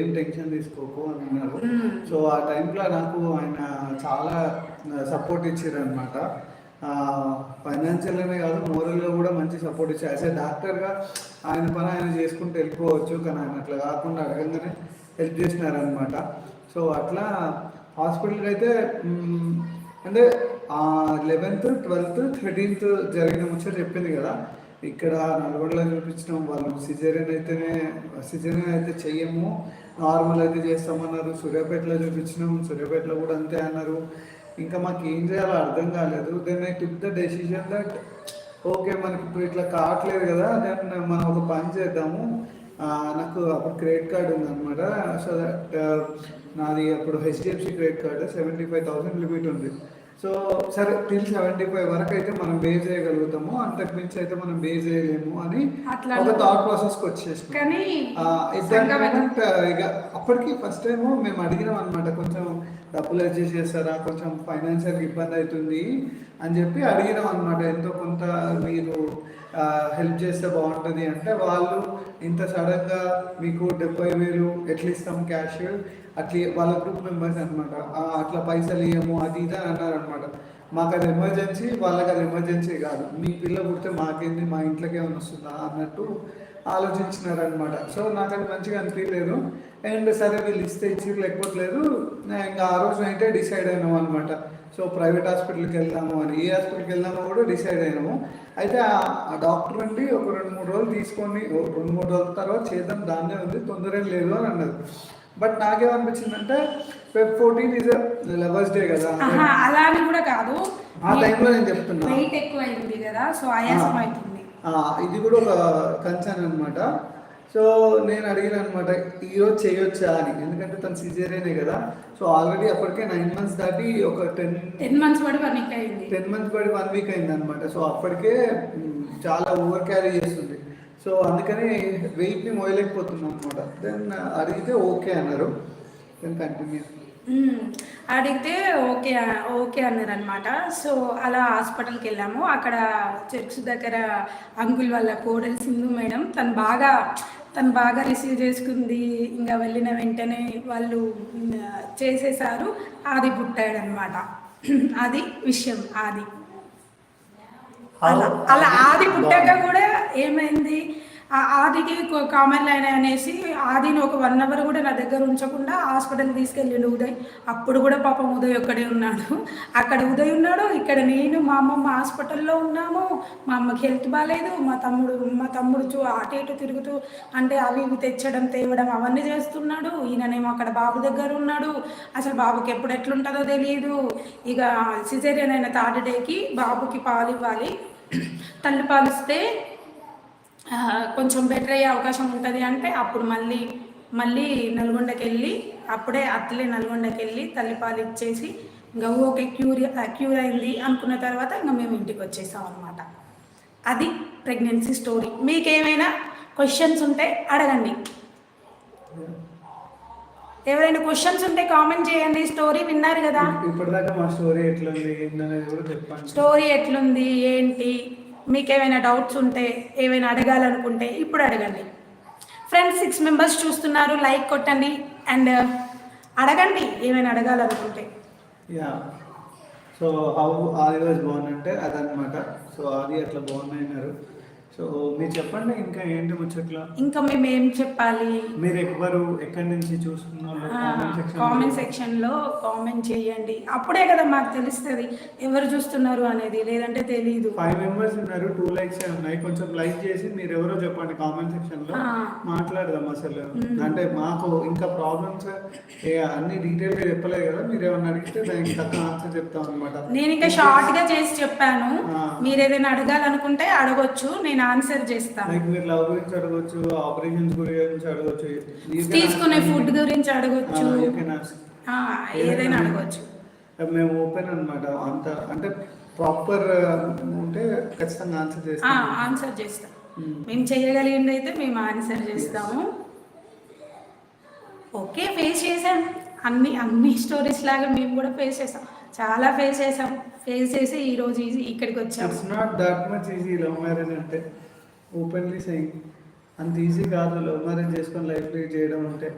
ఏం టెన్షన్ తీసుకోకు అని అన్నారు. సో ఆ టైంలో నాకు ఆయన చాలా సపోర్ట్ ఇచ్చారనమాట. ఫైనాన్షియల్గానే కాదు, మోరల్గా కూడా మంచి సపోర్ట్ ఇచ్చారు. యాజ్ ఏ డాక్టర్గా ఆయన పని ఆయన చేసుకుంటూ వెళ్ళిపోవచ్చు, కానీ ఆయన అట్లా కాకుండా అడగంగానే హెల్ప్ చేసినారనమాట. సో అట్లా హాస్పిటల్కి అయితే అంటే 11th, 12th, 13th జరిగిన ముచ్చట చెప్పింది కదా. ఇక్కడ నల్గొండలో చూపించినాం, వాళ్ళు సిజరియన్ అయితే చెయ్యము, నార్మల్ అయితే చేస్తామన్నారు. సూర్యాపేటలో చూపించినాం, సూర్యాపేటలో కూడా అంతే అన్నారు. ఇంకా మాకు ఏం చేయాలో అర్థం కాలేదు. Then I took the decision that okay, మనకి ఇప్పుడు ఇట్లా కావట్లేదు కదా, దెన్ మనం ఒక పని చేద్దాము. నాకు అప్పుడు క్రెడిట్ కార్డు ఉందన్నమాట. సో దట్ నాది అప్పుడు హెచ్డిఎఫ్సి క్రెడిట్ కార్డు 75,000 లిమిట్ ఉంది. సో సరే, టిల్ 75 వరకు అయితే మనం బే చేయగలుగుతాము, అంతకు మించి అయితే మనం బే చేయలేము అని ఒక థాట్ ప్రాసెస్కి వచ్చేసాం. కానీ ఇక అప్పటికి ఫస్ట్ టైం మేము అడిగినాం అనమాట, కొంచెం డబ్బులు అడ్జస్ట్ చేస్తారా, కొంచెం ఫైనాన్షియల్ ఇబ్బంది అవుతుంది అని చెప్పి అడిగినాం అనమాట. ఎంతో కొంత మీరు హెల్ప్ చేస్తే బాగుంటుంది అంటే, వాళ్ళు ఇంత సడన్గా మీకు 70,000 ఎట్లా ఇస్తాం క్యాష్, అట్లా వాళ్ళ గ్రూప్ మెంబర్స్ అనమాట, అట్లా పైసలు ఇవ్వము అది ఇది అని అన్నారనమాట. మాకు అది ఎమర్జెన్సీ, వాళ్ళకి అది ఎమర్జెన్సీ కాదు. మీ పిల్ల పుడితే మాకేంది, మా ఇంట్లోకి ఏమైనా వస్తుందా అన్నట్టు ఆలోచించినారనమాట. సో నాకు అది మంచిగా అనిపించలేదు. అండ్ సరే, వీళ్ళు ఇస్తే ఇచ్చి లేకపోతే లేదు, ఇంకా ఆ రోజు అయితే డిసైడ్ అయినాము అనమాట. సో ప్రైవేట్ హాస్పిటల్కి వెళ్దాము అని, ఏ హాస్పిటల్కి వెళ్దామో కూడా డిసైడ్ అయినాము. అయితే ఆ డాక్టర్ అండి ఒక 2-3 రోజులు తీసుకొని 2-3 రోజుల తర్వాత చేద్దాం, దాన్నే ఉంది, తొందర ఏం లేదు అని అన్నారు. బట్ నాకేమనిపించిందంటే Feb 14 ఈజ్ లవర్స్ డే కదా, అలా అని కూడా కాదు, ఆ టైంలో నేను చెప్తున్నా వెయిట్ ఎక్కువ అయింది కదా, సో ఆయాసం అవుతుంది. ఇది కూడా ఒక కన్సర్న్ అనమాట. సో నేను అడిగిన అనమాట, ఈరోజు చేయొచ్చా అని, ఎందుకంటే తను సిజేరియనే కదా. సో ఆల్రెడీ అప్పటికే 9 months దాటి ఒక 10 months పడి 1 week అయింది, 10 months పడి 1 week అయింది అనమాట. సో అప్పటికే చాలా ఓవర్ క్యారీ చేస్తుంది. సో అందుకని వెయిట్ని మోయలేకపోతున్నాం అనమాట. దెన్ అడిగితే ఓకే అన్నారు. దెన్ కంటిన్యూ అడిగితే ఓకే అన్నారు అనమాట. సో అలా హాస్పిటల్కి వెళ్ళాము. అక్కడ చర్చ్ దగ్గర అంకుల్ వాళ్ళ కోడలు సింధు మేడం, తను బాగా రిసీవ్ చేసుకుంది. ఇంకా వెళ్ళిన వెంటనే వాళ్ళు చేసేసారు, ఆది పుట్టాడనమాట. అది విషయం. అలా ఆది పుట్టాక కూడా ఏమైంది, ఆదికి కామన్ లైన్ అనేసి ఆదిని ఒక 1 hour కూడా నా దగ్గర ఉంచకుండా హాస్పిటల్కి తీసుకెళ్ళిండు ఉదయ్. అప్పుడు కూడా పాపం ఉదయ్ ఒక్కడే ఉన్నాడు. అక్కడ ఉదయ్ ఉన్నాడు, ఇక్కడ నేను మా అమ్మమ్మ హాస్పిటల్లో ఉన్నాము. మా అమ్మకి హెల్త్ బాగాలేదు. మా తమ్ముడు అటు ఇటు తిరుగుతూ అంటే అవి ఇవి తెచ్చడం తేవడం అవన్నీ చేస్తున్నాడు. ఈయననేమో అక్కడ బాబు దగ్గర ఉన్నాడు. అసలు బాబుకి ఎప్పుడు ఎట్లుంటుందో తెలియదు. ఇక సిజేరియన్ అయిన 3rd dayకి బాబుకి పాలు ఇవ్వాలి. తల్లి పాలిస్తే కొంచెం బెటర్ అయ్యే అవకాశం ఉంటుంది అంటే, అప్పుడు మళ్ళీ నల్గొండకి వెళ్ళి, అట్లే నల్గొండకి వెళ్ళి తల్లిపాలు ఇచ్చేసి ఇంకా ఓకే క్యూర్ అయింది అనుకున్న తర్వాత ఇంకా మేము ఇంటికి వచ్చేసాం అనమాట. అది ప్రెగ్నెన్సీ స్టోరీ. మీకేమైనా క్వశ్చన్స్ ఉంటే అడగండి. ఎవరైనా క్వశ్చన్స్ ఉంటే కామెంట్ చేయండి. స్టోరీ విన్నారు కదా, ఇప్పటిదాకా మా స్టోరీ ఎట్లుంది ఏంటి, మీకు ఏమైనా డౌట్స్ ఉంటే, ఏమైనా అడగాలనుకుంటే ఇప్పుడు అడగండి. ఫ్రెండ్స్ 6 members చూస్తున్నారు, లైక్ కొట్టండి అండ్ అడగండి ఏమైనా అడగాలనుకుంటే. సో ఆది వాజ్ బోర్న్ అంటే అదనమాట. సో ఆది అట్లా బోర్న్ అయినారు. సో మీరు చెప్పండి, ఇంకా ఏంటి ముచ్చట్లా, ఇంకా మేము ఏం చెప్పాలి. మీరు ఎక్కడి నుంచి చూస్తున్నారు, కామెంట్ సెక్షన్లో కామెంట్ చేయండి. అప్పుడే కదా మాకు తెలుస్తుంది ఎవరు చూస్తున్నారు అనేది, లేదంటే తెలీదు. 5 members ఉన్నారు, 2 likes ఉన్నాయి. కొంచెం లైక్ చేసి మీరు ఎవరో చెప్పండి కామెంట్ సెక్షన్లో, మాట్లాడదాం. అసలు అంటే మాకు ఇంకా ప్రాబ్లమ్స్ అన్ని డీటెయిల్గా చెప్పలేదు కదా, మీరు ఏమన్నా అడిగితే దానికి తగ్గ ఆన్సర్ చెప్తాం అనమాట. నేను ఇంకా షార్ట్గా చేసి చెప్పాను. మీరు ఏదైనా అడగాలనుకుంటే అడగొచ్చు, నేను ఆన్సర్ చేస్తాను. మీరు లవ్ గురించి అడగొచ్చు, ఆపరేషన్స్ గురించి అడగొచ్చు, తీసుకునే ఫుడ్ గురించి అడగొచ్చు, ఏదైనా అడగొచ్చు. మేము ఓపెన్ అనమాట. అంత అంటే ప్రాపర్ ఉంటే ఖచ్చితంగా ఆన్సర్ చేస్తాం. మేము చేయగలిగింది అయితే మేము ఆన్సర్ చేస్తాము. ఓకే, ఫేస్ చేసాం అన్ని స్టోరీస్ లాగా మేము కూడా ఫేస్ చేసాం, చాలా ఫేస్ చేసి ఈరోజు ఇక్కడికి వచ్చాం. It's not that much easy love marriage అంటే, ఓపెన్లీ సెయింగ్ అంత ఈజీ కాదు లవ్ మ్యారేజ్ చేసుకొని లైఫ్ లీడ్ చేయడం అంటే.